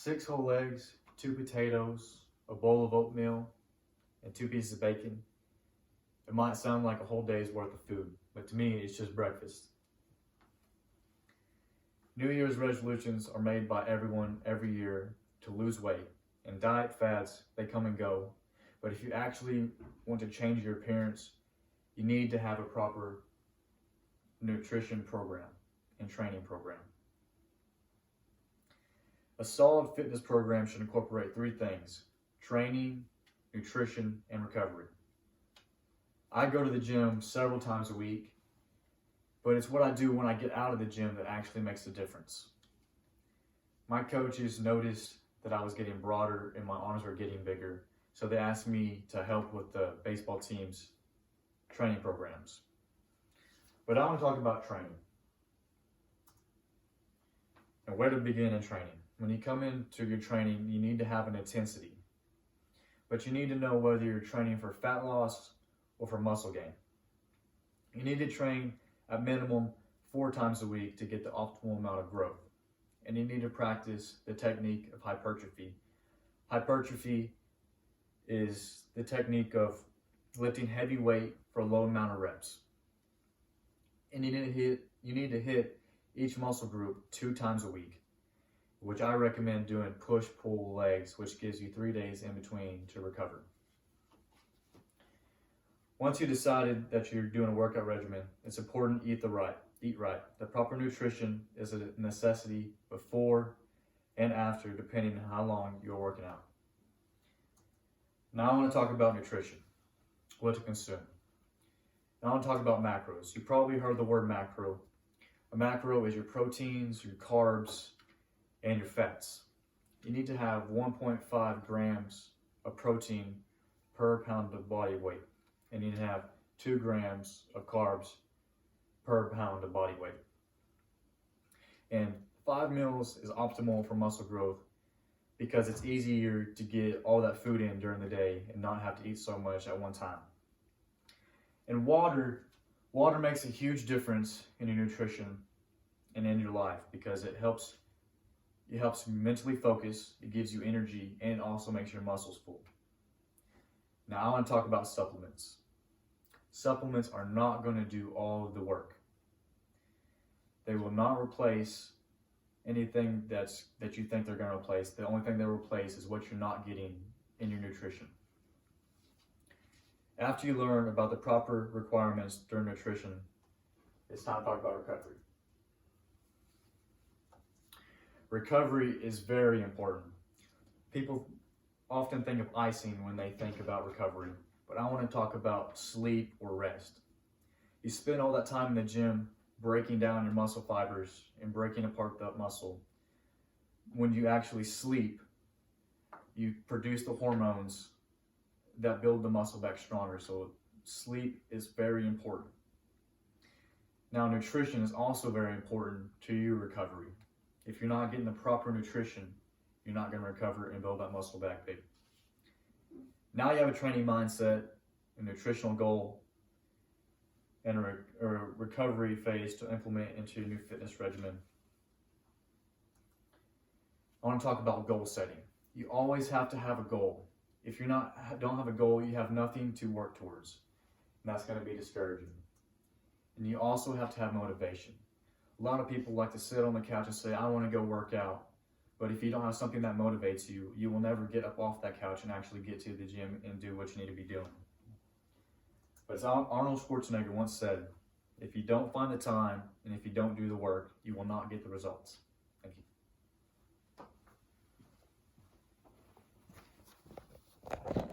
6 whole eggs, 2 potatoes, a bowl of oatmeal, and 2 pieces of bacon. It might sound like a whole day's worth of food, but to me, it's just breakfast. New Year's resolutions are made by everyone every year to lose weight, and diet fads, they come and go. But if you actually want to change your appearance, you need to have a proper nutrition program and training program. A solid fitness program should incorporate 3 things: training, nutrition, and recovery. I go to the gym several times a week, but it's what I do when I get out of the gym that actually makes the difference. My coaches noticed that I was getting broader and my arms were getting bigger, so they asked me to help with the baseball team's training programs. But I want to talk about training and where to begin in training. When you come into your training, you need to have an intensity, but you need to know whether you're training for fat loss or for muscle gain. You need to train at minimum 4 times a week to get the optimal amount of growth. And you need to practice the technique of hypertrophy. Hypertrophy is the technique of lifting heavy weight for a low amount of reps. And you need to hit each muscle group 2 times a week, which I recommend doing push-pull legs, which gives you 3 days in between to recover. Once you decided that you're doing a workout regimen, it's important to eat right. The proper nutrition is a necessity before and after, depending on how long you're working out. Now I want to talk about nutrition, what to consume. Now I want to talk about macros. You probably heard the word macro. A macro is your proteins, your carbs, and your fats. You need to have 1.5 grams of protein per pound of body weight. And you need to have 2 grams of carbs per pound of body weight. And 5 meals is optimal for muscle growth because it's easier to get all that food in during the day and not have to eat so much at one time. And water makes a huge difference in your nutrition and in your life because it helps you mentally focus, it gives you energy, and it also makes your muscles full. Now I want to talk about supplements. Supplements are not going to do all of the work. They will not replace anything that you think they're going to replace. The only thing they'll replace is what you're not getting in your nutrition. After you learn about the proper requirements during nutrition, it's time to talk about recovery. Recovery is very important. People often think of icing when they think about recovery, but I want to talk about sleep or rest. You spend all that time in the gym breaking down your muscle fibers and breaking apart that muscle. When you actually sleep, you produce the hormones that build the muscle back stronger. So sleep is very important. Now, nutrition is also very important to your recovery. If you're not getting the proper nutrition, you're not going to recover and build that muscle back big. Now you have a training mindset, a nutritional goal, and a recovery phase to implement into your new fitness regimen. I want to talk about goal setting. You always have to have a goal. If you don't have a goal, you have nothing to work towards, and that's going to be discouraging. And you also have to have motivation. A lot of people like to sit on the couch and say, I want to go work out. But if you don't have something that motivates you, you will never get up off that couch and actually get to the gym and do what you need to be doing. But as Arnold Schwarzenegger once said, if you don't find the time and if you don't do the work, you will not get the results. Thank you.